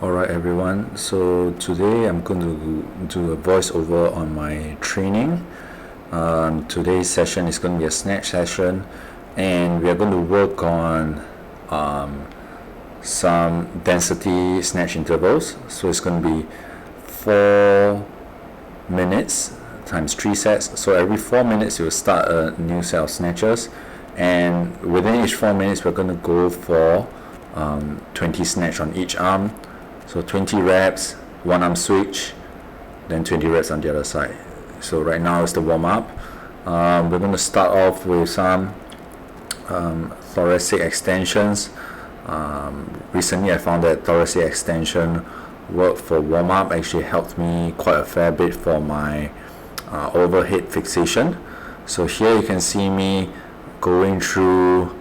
Alright everyone, so today I'm going to do a voiceover on my training. Today's session is going to be a snatch session, and we are going to work on some density snatch intervals. So it's going to be 4 minutes times 3 sets. So every 4 minutes you'll start a new set of snatches, and within each 4 minutes we're going to go for 20 snatch on each arm. So 20 reps, one arm switch, then 20 reps on the other side. So right now is the warm up. We're going to start off with some thoracic extensions. Recently I found that thoracic extension work for warm up actually helped me quite a fair bit for my overhead fixation. So here you can see me going through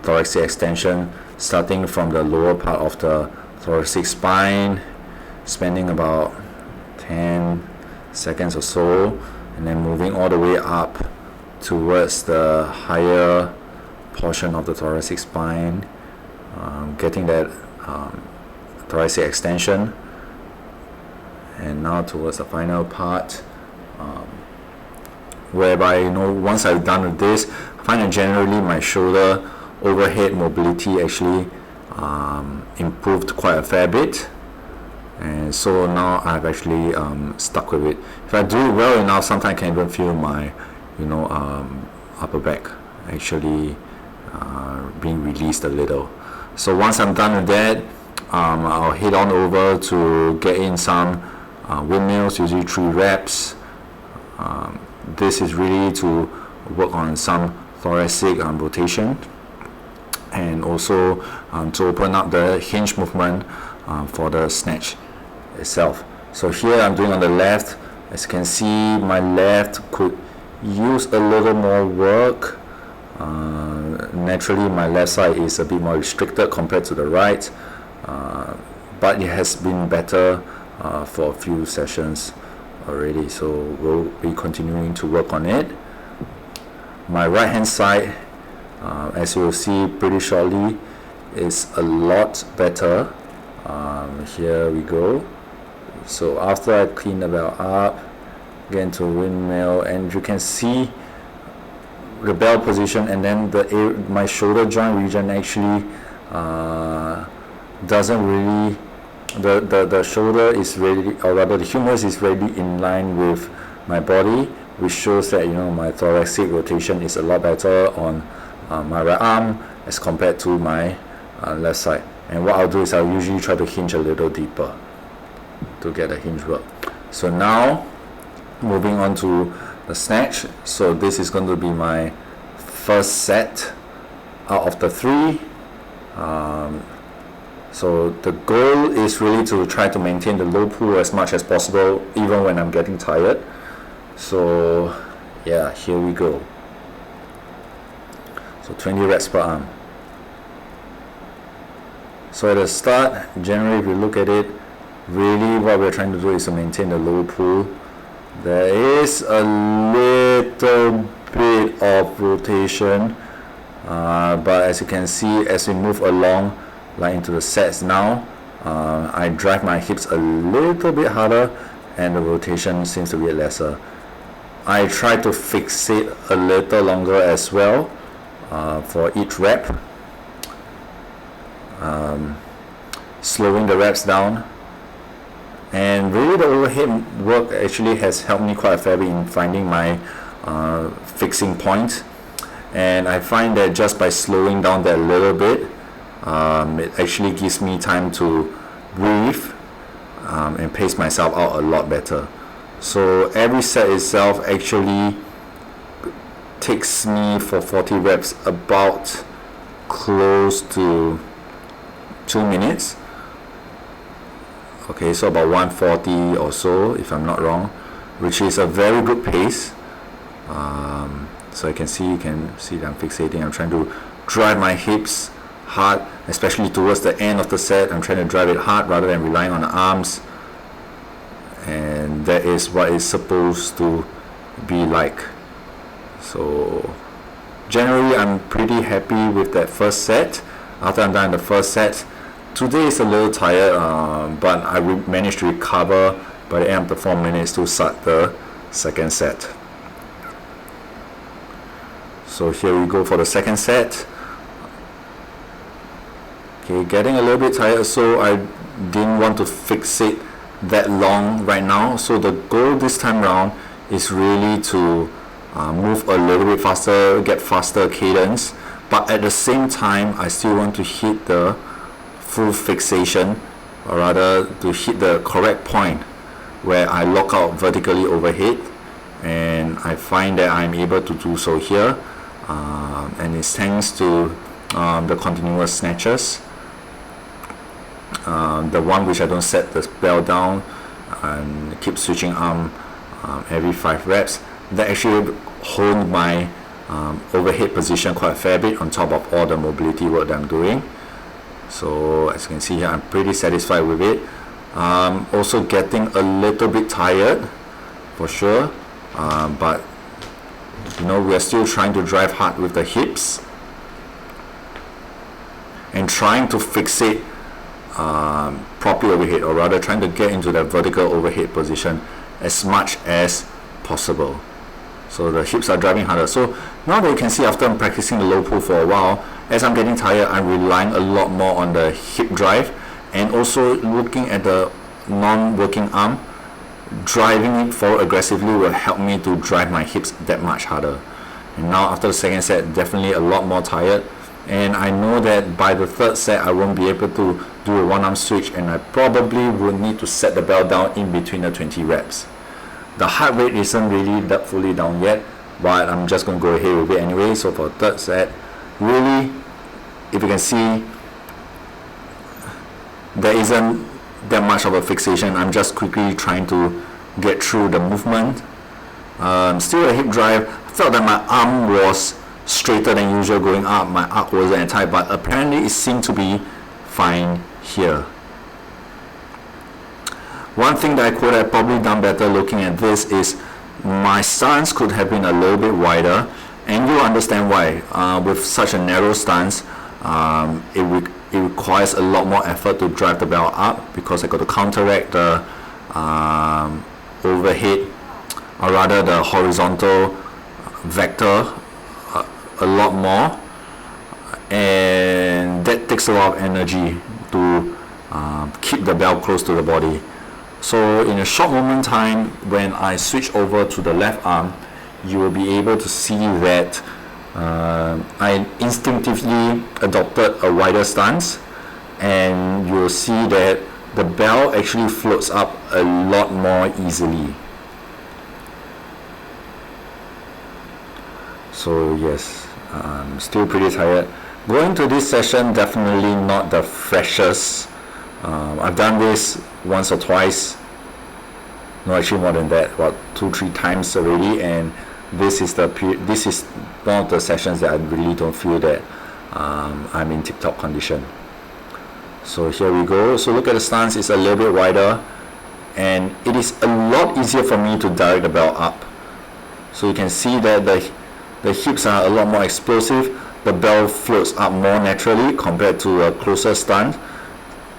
thoracic extension, starting from the lower part of the thoracic spine, spending about 10 seconds or so, and then moving all the way up towards the higher portion of the thoracic spine, getting that thoracic extension, and now towards the final part, whereby once I've done with this, I find that generally my shoulder overhead mobility actually improved quite a fair bit, and so now I've actually stuck with it. If I do it well enough, sometimes I can even feel my upper back actually being released a little. So once I'm done with that, I'll head on over to get in some windmills, usually 3 reps. This is really to work on some thoracic rotation, and also to open up the hinge movement for the snatch itself. So here I'm doing on the left. As you can see, my left could use a little more work. Naturally my left side is a bit more restricted compared to the right, but it has been better for a few sessions already, so we'll be continuing to work on it. My right hand side, as you will see pretty shortly, is a lot better. Here we go. So after I clean the bell up, get into windmill, and you can see the bell position, and then my shoulder joint region actually doesn't really, the shoulder is really, or rather the humerus is really in line with my body, which shows that my thoracic rotation is a lot better on my right arm as compared to my left side. And what I'll do is I'll usually try to hinge a little deeper to get a hinge work. So now moving on to the snatch. So this is going to be my first set out of the 3. So the goal is really to try to maintain the low pull as much as possible, even when I'm getting tired. So yeah, here we go. So 20 reps per arm. So at the start, generally if you look at it, really what we're trying to do is to maintain the low pull. There is a little bit of rotation, but as you can see, as we move along like into the sets now, I drive my hips a little bit harder and the rotation seems to be lesser. I try to fixate a little longer as well for each rep, slowing the reps down. And really the overhead work actually has helped me quite a fair bit in finding my fixing point, and I find that just by slowing down that little bit, it actually gives me time to breathe and pace myself out a lot better. So every set itself actually takes me for 40 reps about close to 2 minutes. Okay, so about 140 or so, if I'm not wrong, which is a very good pace. So you can see that I'm fixating. I'm trying to drive my hips hard, especially towards the end of the set. I'm trying to drive it hard rather than relying on the arms, and that is what it's supposed to be like. So generally I'm pretty happy with that first set. After I'm done the first set, today is a little tired, but I managed to recover by the end of the 4 minutes to start the second set. So here we go for the second set. Okay, getting a little bit tired, so I didn't want to fixate that long right now. So the goal this time around is really to move a little bit faster, get faster cadence, but at the same time I still want to hit the full fixation, or rather to hit the correct point where I lock out vertically overhead, and I find that I'm able to do so here, and it's thanks to the continuous snatches, the one which I don't set the bell down and keep switching arm every 5 reps. That actually honed my overhead position quite a fair bit on top of all the mobility work that I'm doing. So as you can see here, I'm pretty satisfied with it. Also getting a little bit tired for sure, but we're still trying to drive hard with the hips and trying to fixate properly overhead, or rather trying to get into that vertical overhead position as much as possible. So the hips are driving harder. So now that you can see, after I'm practicing the low pull for a while, as I'm getting tired, I'm relying a lot more on the hip drive, and also looking at the non-working arm. Driving it forward aggressively will help me to drive my hips that much harder. And now after the second set, definitely a lot more tired, and I know that by the third set I won't be able to do a one-arm switch, and I probably will need to set the bell down in between the 20 reps. The heart rate isn't really that fully down yet, but I'm just going to go ahead with it anyway. So for third set, really, if you can see, there isn't that much of a fixation. I'm just quickly trying to get through the movement. Still a hip drive. I felt that my arm was straighter than usual going up. My arc wasn't tight, but apparently it seemed to be fine here. One thing that I could have probably done better looking at this is my stance could have been a little bit wider, and you'll understand why. With such a narrow stance, it requires a lot more effort to drive the bell up, because I got to counteract the overhead, or rather the horizontal vector a lot more, and that takes a lot of energy to keep the bell close to the body. So in a short moment time, when I switch over to the left arm, you will be able to see that I instinctively adopted a wider stance, and you'll see that the bell actually floats up a lot more easily. So yes, I'm still pretty tired. Going to this session, definitely not the freshest. I've done this once or twice, no, actually more than that, about 2-3 times already, and this is one of the sessions that I really don't feel that I'm in tip-top condition. So here we go. So look at the stance, it's a little bit wider, and it is a lot easier for me to direct the bell up. So you can see that the hips are a lot more explosive. The bell floats up more naturally compared to a closer stance.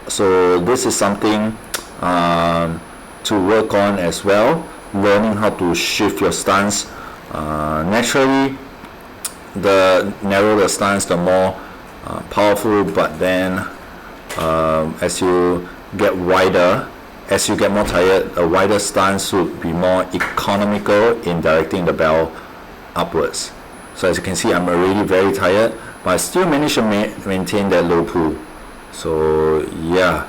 So this is something to work on as well, learning how to shift your stance. Naturally, the narrower the stance, the more powerful, but then as you get wider, as you get more tired, a wider stance would be more economical in directing the bell upwards. So as you can see, I'm already very tired, but I still managed to maintain that low pull. So yeah,